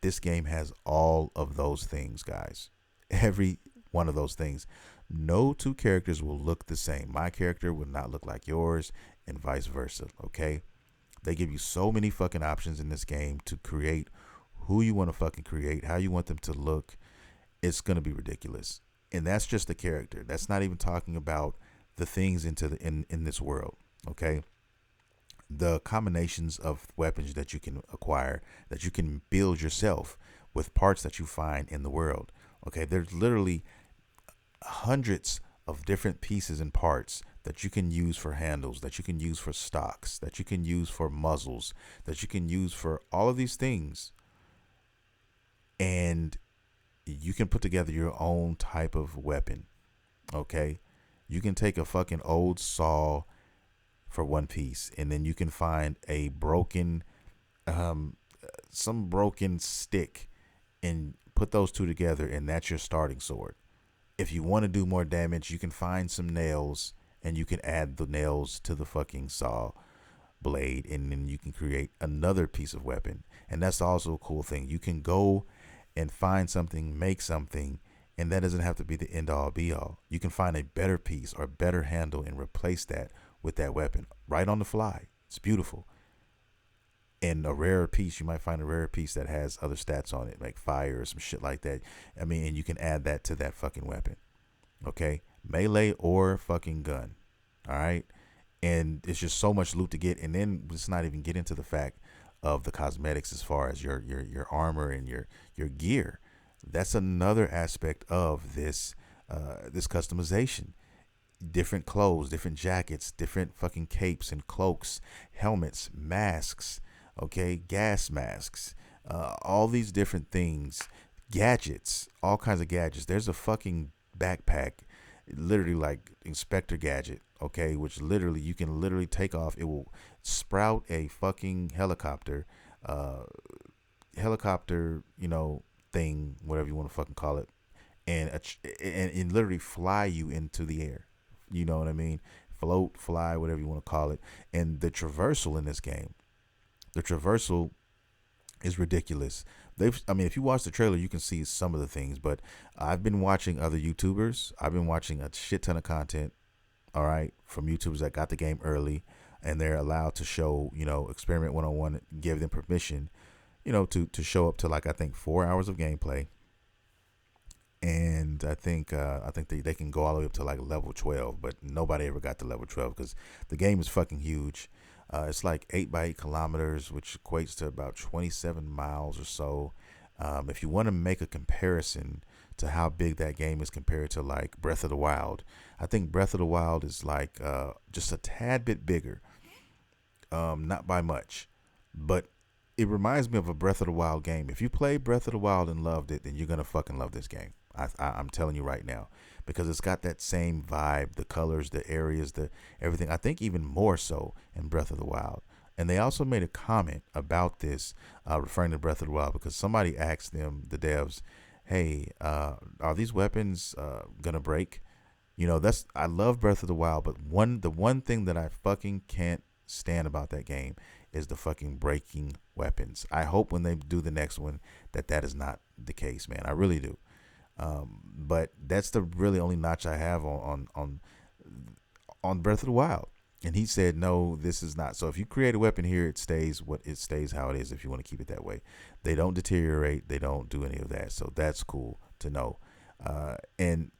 This game has all of those things, guys. Every one of those things. No 2 characters will look the same. My character will not look like yours, and vice versa. Okay? They give you so many fucking options in this game to create who you want to fucking create, how you want them to look. It's gonna be ridiculous. And that's just the character. That's not even talking about the things in this world. Okay? The combinations of weapons that you can acquire, that you can build yourself with parts that you find in the world. Okay, there's literally hundreds of different pieces and parts that you can use for handles, that you can use for stocks, that you can use for muzzles, that you can use for all of these things. And you can put together your own type of weapon. Okay, you can take a fucking old saw for one piece, and then you can find some broken stick and put those two together, and that's your starting sword. If you want to do more damage, you can find some nails, and you can add the nails to the fucking saw blade, and then you can create another piece of weapon. And that's also a cool thing. You can go and find something, make something, and that doesn't have to be the end all be all. You can find a better piece or better handle and replace that with that weapon right on the fly. It's beautiful. And a rarer piece, you might find a rarer piece that has other stats on it, like fire or some shit like that. I mean, and you can add that to that fucking weapon. Okay? Melee or fucking gun. All right? And it's just so much loot to get. And then let's not even get into the fact of the cosmetics as far as your armor and your gear. That's another aspect of this this customization. Different clothes, different jackets, different fucking capes and cloaks, helmets, masks, okay, gas masks, all these different things, gadgets, all kinds of gadgets. There's a fucking backpack, literally like Inspector Gadget, okay, which literally you can literally take off. It will sprout a fucking helicopter, you know, thing, whatever you want to fucking call it, and literally fly you into the air. You know what I mean? Float, fly, whatever you want to call it. And the traversal in this game, the traversal is ridiculous. I mean, if you watch the trailer, you can see some of the things, but I've been watching other YouTubers. I've been watching a shit ton of content, all right, from YouTubers that got the game early, and they're allowed to show, you know, Experiment 101, give them permission, you know, to show up to, like, I think 4 hours of gameplay. And I think they can go all the way up to like level 12, but nobody ever got to level 12 because the game is fucking huge. It's like 8 by 8 kilometers, which equates to about 27 miles or so. If you want to make a comparison to how big that game is compared to like Breath of the Wild, I think Breath of the Wild is like just a tad bit bigger, not by much, but it reminds me of a Breath of the Wild game. If you played Breath of the Wild and loved it, then you're gonna fucking love this game. I'm telling you right now, because it's got that same vibe, the colors, the areas, the everything. I think even more so in Breath of the Wild. And they also made a comment about this, referring to Breath of the Wild, because somebody asked them, the devs, "Hey, are these weapons gonna break?" You know, I love Breath of the Wild, but the one thing that I fucking can't stand about that game is the fucking breaking weapons. I hope when they do the next one that is not the case, man. I really do. But that's the really only notch I have on Breath of the Wild. And he said, no, this is not. So if you create a weapon here, it stays how it is if you want to keep it that way. They don't deteriorate. They don't do any of that. So that's cool to know. And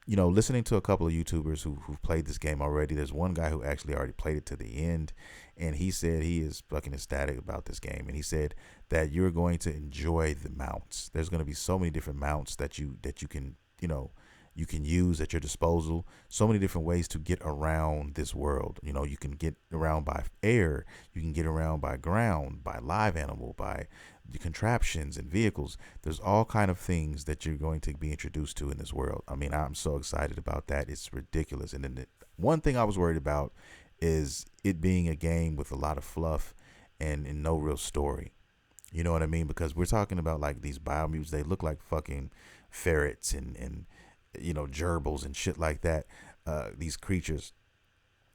you know, listening to a couple of YouTubers who've played this game already, there's one guy who actually already played it to the end, and he said he is fucking ecstatic about this game. And he said that you're going to enjoy the mounts. There's going to be so many different mounts that you can, you know, you can use at your disposal. So many different ways to get around this world. You know, you can get around by air, you can get around by ground, by live animal, by the contraptions and vehicles. There's all kind of things that you're going to be introduced to in this world. I mean, I'm so excited about that. It's ridiculous. And then one thing I was worried about is it being a game with a lot of fluff and no real story. You know what I mean? Because we're talking about like these biomutants. They look like fucking ferrets and you know, gerbils and shit like that. These creatures.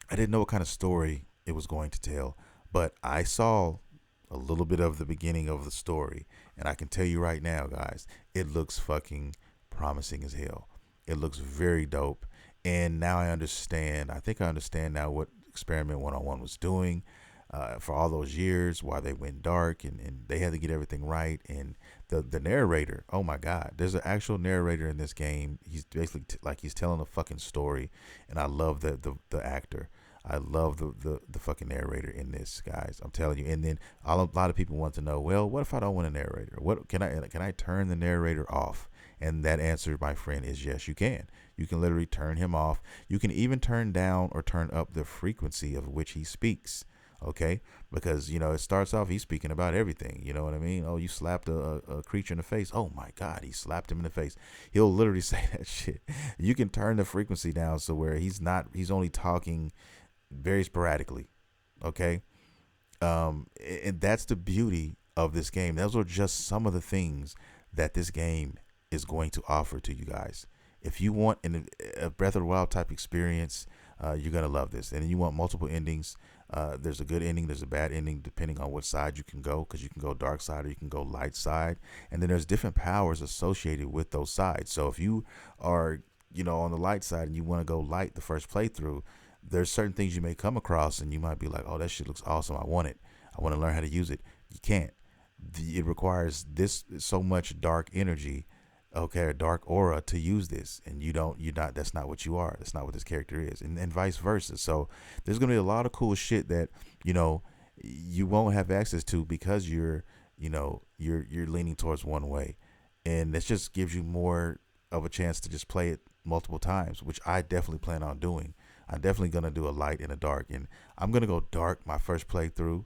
I didn't know what kind of story it was going to tell, but I saw a little bit of the beginning of the story, and I can tell you right now, guys, it looks fucking promising as hell. It looks very dope, and now I understand. I think I understand now what Experiment 101 was doing for all those years, why they went dark, and they had to get everything right. And the narrator, oh my God, there's an actual narrator in this game. He's basically like he's telling a fucking story, and I love the actor. I love the fucking narrator in this, guys. I'm telling you. And then a lot of people want to know, well, what if I don't want a narrator? What can I turn the narrator off? And that answer, my friend, is yes, you can. You can literally turn him off. You can even turn down or turn up the frequency of which he speaks. Okay, because you know it starts off he's speaking about everything. You know what I mean? Oh, you slapped a creature in the face. Oh my God, he slapped him in the face. He'll literally say that shit. You can turn the frequency down so where he's only talking very sporadically. Okay, and that's the beauty of this game. Those are just some of the things that this game is going to offer to you guys. If you want a Breath of the Wild type experience, you're gonna love this. And you want multiple endings. There's a good ending, there's a bad ending, depending on what side you can go, because you can go dark side or you can go light side. And then there's different powers associated with those sides. So if you are, on the light side and you want to go light the first playthrough, there's certain things you may come across and you might be like, oh, that shit looks awesome. I want it. I want to learn how to use it. You can't. It requires this so much dark energy, okay, a dark aura to use this, and you're not, that's not what you are. That's not what this character is, and vice versa. So there's gonna be a lot of cool shit that you won't have access to because you're leaning towards one way, and this just gives you more of a chance to just play it multiple times, which I definitely plan on doing. I'm definitely gonna do a light and a dark, and I'm gonna go dark my first playthrough.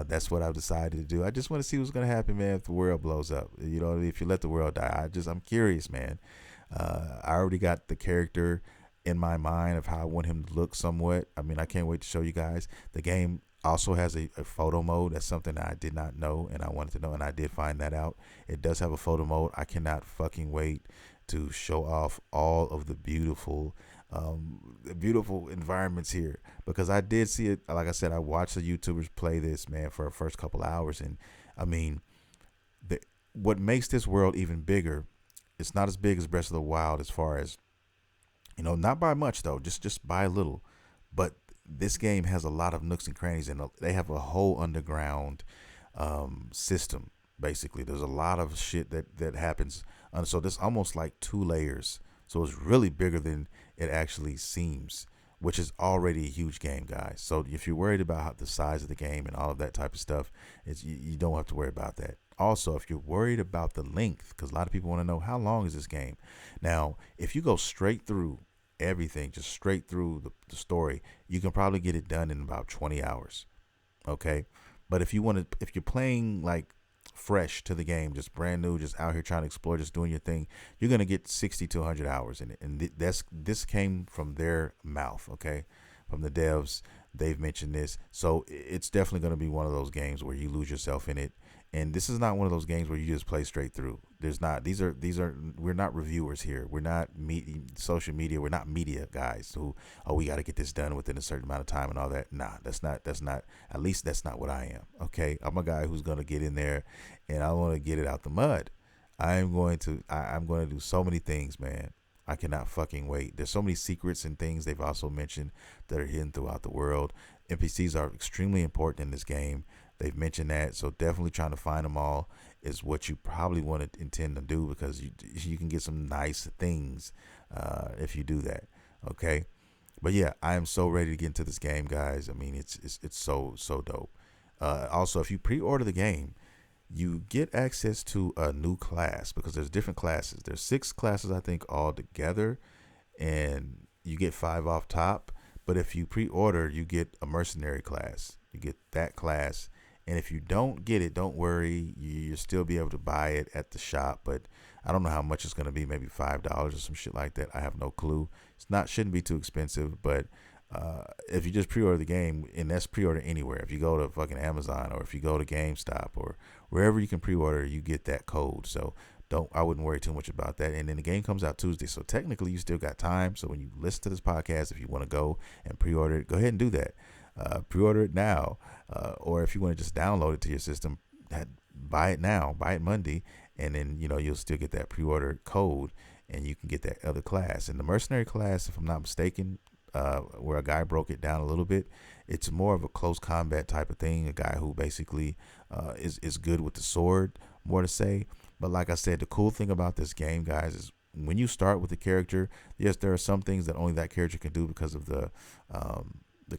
That's what I've decided to do. I just want to see what's gonna happen, man. If the world blows up, if you let the world die, I'm curious, man. I already got the character in my mind of how I want him to look somewhat. I mean, I can't wait to show you guys. The game also has a photo mode. That's something that I did not know, and I wanted to know, and I did find that out. It does have a photo mode. I cannot fucking wait to show off all of the beautiful environments here, because I did see it. Like I said, I watched the YouTubers play this, man, for the first couple hours, and I mean, what makes this world even bigger, it's not as big as Breath of the Wild as far as, not by much though, just by a little, but this game has a lot of nooks and crannies, and they have a whole underground system. Basically, there's a lot of shit that happens, so there's almost like 2 layers. So it's really bigger than it actually seems, which is already a huge game, guys. So if you're worried about the size of the game and all of that type of stuff, you don't have to worry about that. Also, if you're worried about the length, because a lot of people want to know how long is this game. Now, if you go straight through everything, just straight through the story, you can probably get it done in about 20 hours. Okay, but if you're playing like fresh to the game, just brand new, just out here trying to explore, just doing your thing, you're gonna get 60 to 100 hours in it. And this came from their mouth, okay, from the devs. They've mentioned this, so it's definitely gonna be one of those games where you lose yourself in it. And this is not one of those games where you just play straight through. There's not. These are. We're not reviewers here. We're not social media. We're not media guys who, oh, we got to get this done within a certain amount of time and all that. Nah, that's not. At least that's not what I am. Okay, I'm a guy who's gonna get in there, and I want to get it out the mud. I'm going to do so many things, man. I cannot fucking wait. There's so many secrets and things they've also mentioned that are hidden throughout the world. NPCs are extremely important in this game. They've mentioned that, so definitely trying to find them all is what you probably want to intend to do, because you can get some nice things if you do that. Okay, but yeah, I am so ready to get into this game, guys. I mean, it's so dope. Also, if you pre-order the game, you get access to a new class, because there's different classes. There's 6 classes, I think, all together, and you get 5 off top. But if you pre-order, you get a mercenary class. You get that class. And if you don't get it, don't worry. You'll still be able to buy it at the shop. But I don't know how much it's going to be, maybe $5 or some shit like that. I have no clue. Shouldn't be too expensive. But if you just pre-order the game, and that's pre-order anywhere. If you go to fucking Amazon, or if you go to GameStop, or wherever you can pre-order, you get that code. So I wouldn't worry too much about that. And then the game comes out Tuesday. So technically you still got time. So when you listen to this podcast, if you want to go and pre-order it, go ahead and do that. Pre-order it now, or if you want to just download it to your system, buy it now, buy it Monday, and then you'll still get that pre-order code, and you can get that other class. And the mercenary class, if I'm not mistaken, where a guy broke it down a little bit, it's more of a close combat type of thing. A guy who basically is good with the sword, more to say. But like I said, the cool thing about this game, guys, is when you start with the character, yes, there are some things that only that character can do because of the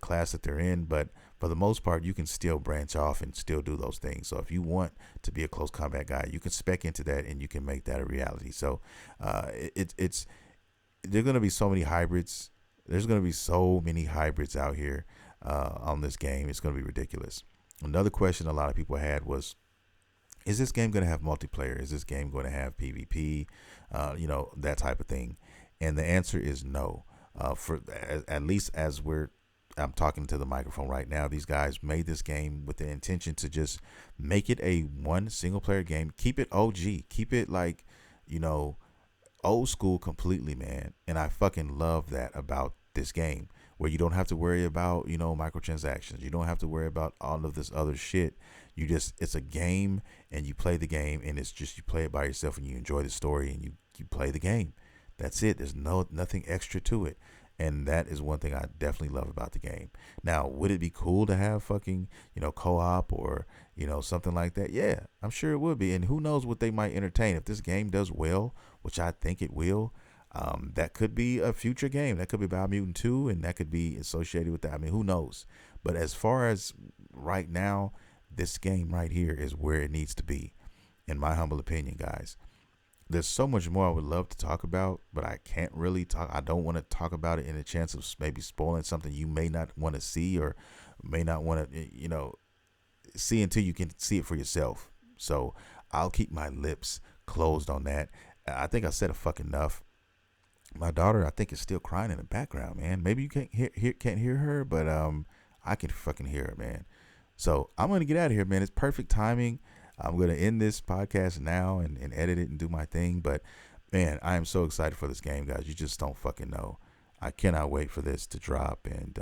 class that they're in, but for the most part, you can still branch off and still do those things. So if you want to be a close combat guy, you can spec into that, and you can make that a reality. So it's there's going to be so many hybrids. There's going to be so many hybrids out here on this game. It's going to be ridiculous. Another question a lot of people had was, is this game going to have multiplayer? Is this game going to have PvP? That type of thing. And the answer is no. For at least as we're I'm talking to the microphone right now. These guys made this game with the intention to just make it a one single player game. Keep it OG. Keep it like, you know, old school completely, man. And I fucking love that about this game, where you don't have to worry about, you know, microtransactions. You don't have to worry about all of this other shit. You just, it's a game, and you play the game, and it's just, you play it by yourself, and you enjoy the story, and you play the game. That's it. There's nothing extra to it. And that is one thing I definitely love about the game. Now, would it be cool to have fucking, you know, co-op or, you know, something like that? Yeah, I'm sure it would be. And who knows what they might entertain. If this game does well, which I think it will, that could be a future game. That could be Biomutant 2, and that could be associated with that. I mean, who knows? But as far as right now, this game right here is where it needs to be, in my humble opinion, guys. There's so much more I would love to talk about, but I can't really talk. I don't want to talk about it in a chance of maybe spoiling something you may not want to see, or may not want to, you know, see until you can see it for yourself. So I'll keep my lips closed on that. I think I said a fuck enough. My daughter, I think, is still crying in the background, man. Maybe you can't hear her, but I can fucking hear her, man. So I'm gonna get out of here, man. It's perfect timing. I'm gonna end this podcast now and edit it and do my thing. But man, I am so excited for this game, guys. You just don't fucking know. I cannot wait for this to drop, and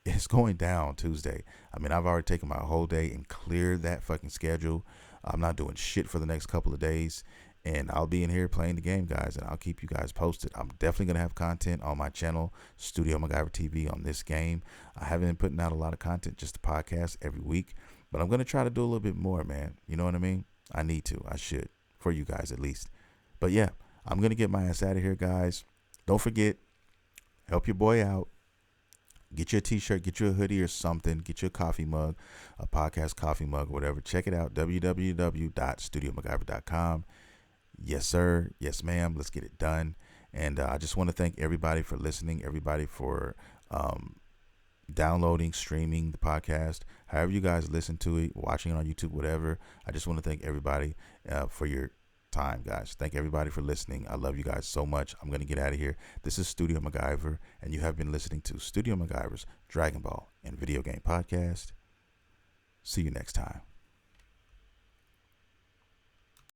it's going down Tuesday. I mean, I've already taken my whole day and cleared that fucking schedule. I'm not doing shit for the next couple of days, and I'll be in here playing the game, guys, and I'll keep you guys posted. I'm definitely going to have content on my channel, Studio MacGyver TV, on this game. I haven't been putting out a lot of content, just a podcast every week, but I'm going to try to do a little bit more, man. You know what I mean? I need to. I should, for you guys at least. But yeah, I'm going to get my ass out of here, guys. Don't forget, help your boy out. Get you a t-shirt, get you a hoodie or something, get you a coffee mug, a podcast coffee mug, whatever. Check it out, www.studiomacgyver.com. Yes, sir. Yes, ma'am. Let's get it done. And I just want to thank everybody for listening, everybody for downloading, streaming the podcast, however you guys listen to it, watching it on YouTube, whatever. I just want to thank everybody for your time, guys. Thank everybody for listening. I love you guys so much. I'm going to get out of here. This is Studio MacGyver, and you have been listening to Studio MacGyver's Dragon Ball and Video Game Podcast. See you next time.